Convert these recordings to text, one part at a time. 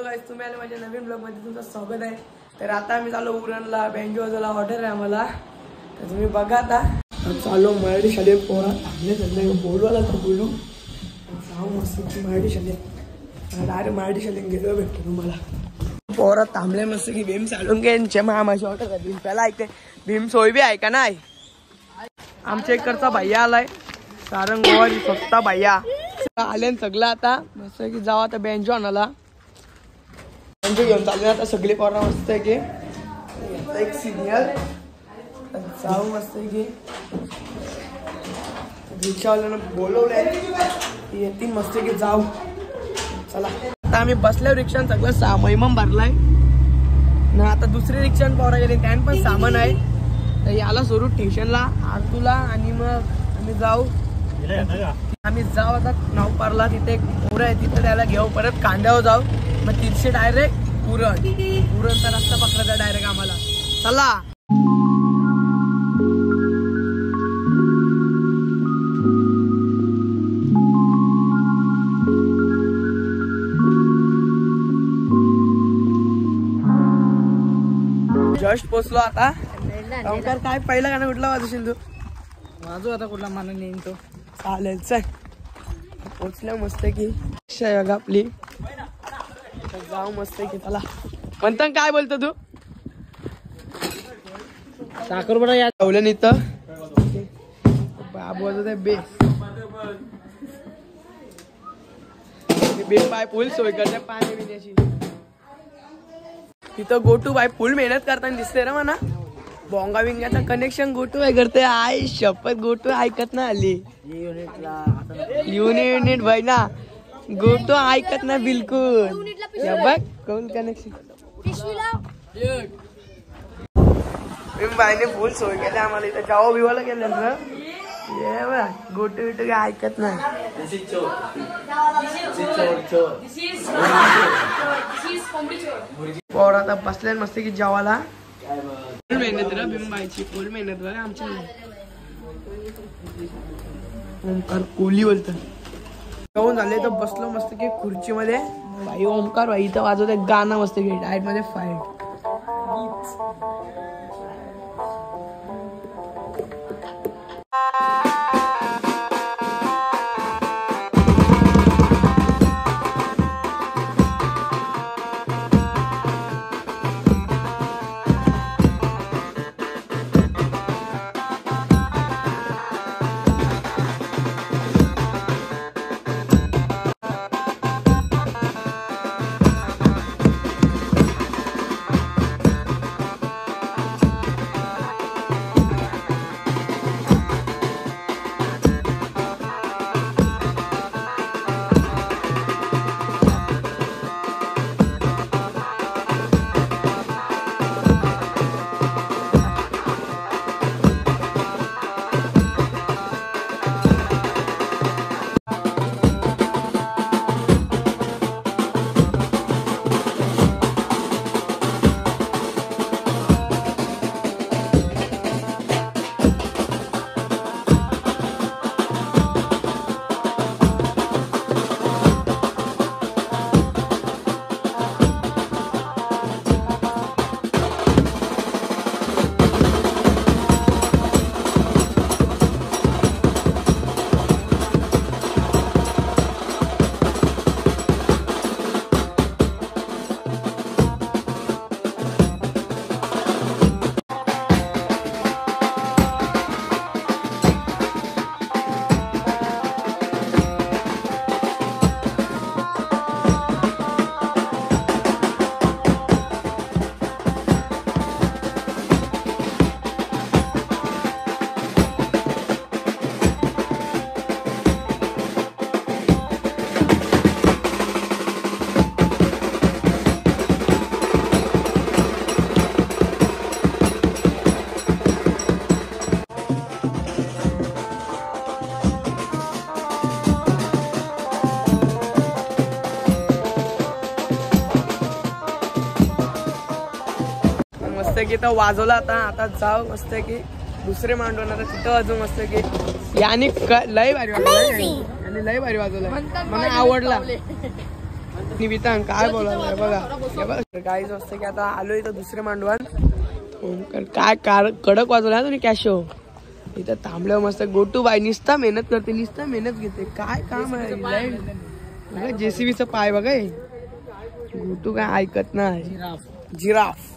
Guys, तुम्ही आले माझ्या नवीन ब्लॉग मध्ये तुमचं स्वागत आहे। तर आता आम्ही चाललो उरणला, बँजो वाजवायला ऑर्डर आहे आम्हाला, तर तुम्ही बघा आता चाललो मराठी शालेय पोरा थांबले सध्या बोलवायला तर बोलू जाऊ मस्त मराठी शालेय डायरेक्ट मराठी शालेय गेलो भेटतो तुम्हाला। पोरा थांबले मस्त की भीम चालून घ्यायचे मामाची ऑर्डर आहे। भीम पहिला ऐकते, भीम सोय बी आहे का नाही? आमच्या इकडचा भैया आलाय सारंगवारी स्वतः भैया आले सगळं। आता मस्त की जाऊ आता बँजो आणायला, बँजो घेऊन चालले आता सगळी पोरा मस्त आहे की एक सिग्नल जाऊ मस्त की रिक्षावाल्यानं बोलवलंय येतील मस्त की जाऊ। चला आता आम्ही बसल्यावर रिक्षान सगळं सामान भरलाय ना, आता दुसरी रिक्षान पोरा गेली त्यान पण सामान आहे। तर याला सोडू स्टेशनला आरतूला आणि मग आम्ही जाऊ आता नावपारला, तिथे एक पोरं आहे तिथे त्याला घेऊ, परत कांद्यावर जाऊ, मग तिथे डायरेक्ट पुरणचा रस्ता पकडायचा डायरेक्ट आम्हाला। चला जस्ट पोचलो आता। ओंकार काय पहिला गाणं कुठला वाजवशील तू? वाजू आता कुठला मान नेईन तो चालेल। चल पोचल्या मस्त की बघा आपली जाऊ मस्त की। चला म्हणता काय बोलतो तू? साखर बडा या ठेवलं इथं बाबू वाजवत आहे बेस बेस बाय फुल सोय करते पाणी पिण्याची तिथं गोटू बाय फुल मेहनत करताना दिसते रे म्हणा। बोंगा विंगाचा कनेक्शन गोटू आहे करते, आई शपथ गोटू ऐकत ना आली युनिट भाई ना, गोटू ऐकत ना बिलकुल। बघ कोण कनेक्शन बाईने फुल सोय केली आम्हाला इथं जावं बिवाला गेलं ना ये बघ गोटू बिटू काय ऐकत नाही। पोर आता बसले मस्त की जेवायला फुल मेहनत रे बिंबायची फुल मेहनत बघा आमच्या ओंकार कोहली बोलत जेवण झाले तर बसलो मस्त की खुर्ची मध्ये भाई ओंकार भाई इथं वाजवते गाणं मस्त की डायट मध्ये फाईट की तो वाजवला आता जाऊ मस्त की दुसरे मांडवून आता तिथं वाजू मस्त की याने लय भारी वाजवला, लय भारी वाजवला मला आवडला। चटणी बितान काय बोलायला बघा गाईच असतं की आता आलो इथं दुसरे मांडवान काय कडक वाजवला तुम्ही कॅशो इथं थांबलं मस्त गोटू बाई निसता मेहनत करते निसता मेहनत घेते काय काम आहे जेसीबीचं पाय बघा गोटू काय ऐकत नाही जिराफ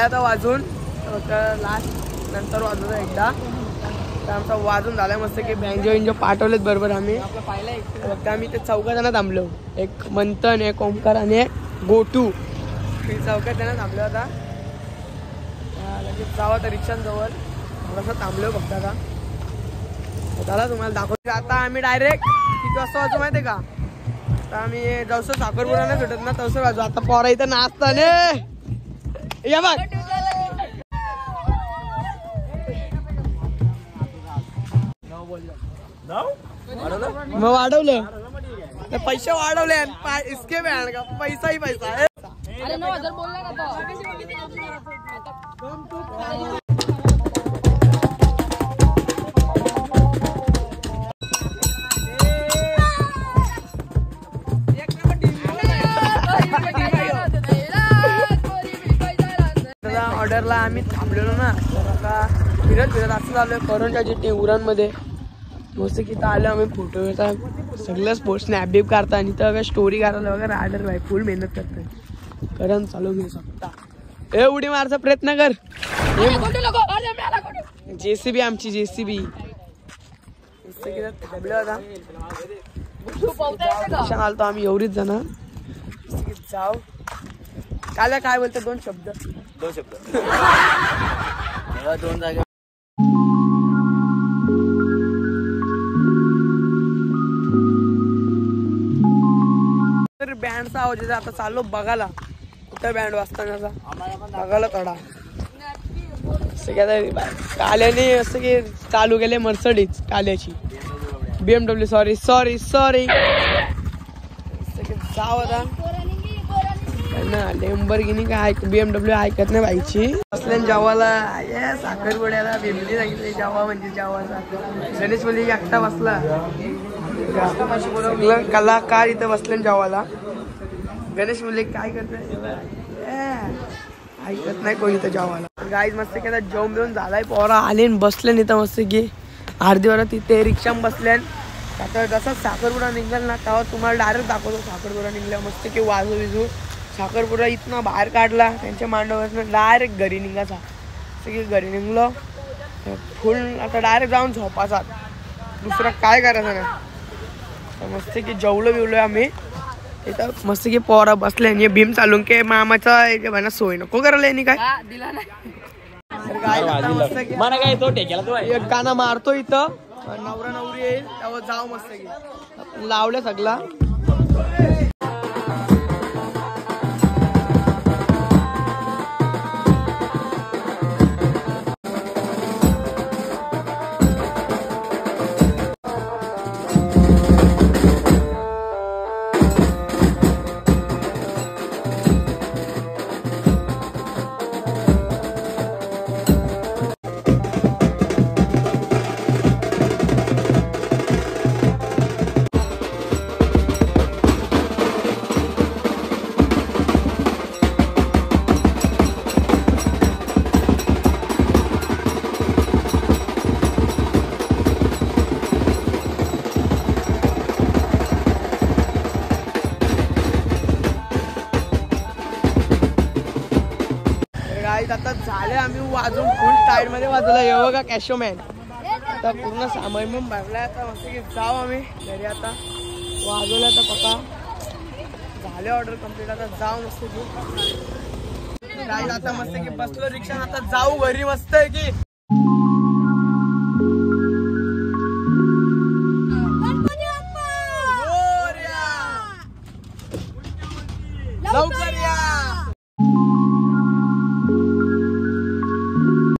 आता वाजून लास्ट नंतर वाजवतो एकदा तर आमचा वाजून झालाय मस्त की बँजो पाठवलेत बरोबर आम्ही फक्त आम्ही ते चौघा जण थांबलो एक मंथन एक ओमकार आणि एक गोटू चौघा जण थांबलो आता लगेच जावं तर रिक्षांजवळ थोडंसं थांबलो फक्त आता त्याला तुम्हाला दाखवतो आता आम्ही डायरेक्ट किती वाजता वाजू माहिती आहे का आता आम्ही जसं साखरपुडा नाही भेटत ना तसं वाजू आता पोरा इथं नाचता ने या बघ मग वाढवलं पैसे वाढवले इसके बॅन का पैसा ही पैसा आहे ऑर्डरला आम्ही थांबलेलो ना तर आता फिरत असं झालोय करोनच्या जिथे उरणमध्ये मस्त की आलं आम्ही फोटो घेता सगळं स्पोर्ट्स स्नॅप बीप करता आणि तर स्टोरी करायला वगैरे ऑर्डर भाई फुल मेहनत करतोय करण चालू घेऊ शकता ए उडी मारचा प्रयत्न कर जेसीबी आमची जेसीबी मस्त की थांबलो आता आलतो आम्ही एवढीच जण जाऊ काल काय बोलतो दोन शब्द दोन जागा बँडचा आवाज येतो आता चाललो बघायला कुठं बँड वाजतानाचा बघायला थोडा काल्याने असं की चालू केले मर्सडीज काल्याची BMW सॉरी जाव आता लेंबरगिनी काय BMW ऐकत नाही बाईची असल्यान जावाला साखरपुड्याला बेमली सांगितली जावा म्हणजे जावाचा गणेश मुली एकटा बसला कलाकार इथं बसल्यान जावाला गणेश मुली काय करते ऐकत नाही कोणी तर जावाला गाईज मस्त की आता जेवण बिवून झालाय पोरा आले बसले इथं मस्त की अर्धी वर तिथे रिक्षा बसल्यान आता जसं साखरपुडा निघाल ना तेव्हा तुम्हाला डायरेक्ट दाखवतो साखरपुडा निघल्या मस्त की वाजू विजू साखरपुडा इथनं बाहेर काढला त्यांच्या मांडवापासून डायरेक्ट घरी निघायचा सगळी घरी निघलो फुल आता डायरेक्ट जाऊन झोपाचा दुसरं काय करायचं नाही मस्त की जेवलो बिवलो आम्ही इथं मस्त की पोरा बसले आणि भीम चालून के मामाचा म्हणा सोय नको करायला यांनी काय तर गाय आता मस्त की मला काय तो टेकेला तो एक गाणं मारतो इथं नवरा नवरी येईल त्यावर जाऊ मस्त की आपण लावलं सगळा. आता झाले आम्ही वाजून फुल टाईड मध्ये वाजवला हे बघा कॅशोमॅन. आता पूर्ण सामान पण भरलाय. आता मस्त की जाऊ आम्ही घरी. आता वाजवलं आता पप्पा झाले ऑर्डर कम्प्लीट. आता जाऊ मस्त की गाईज आता मस्त की बसलो रिक्षा. आता जाऊ घरी मस्त आहे की. लवकर या.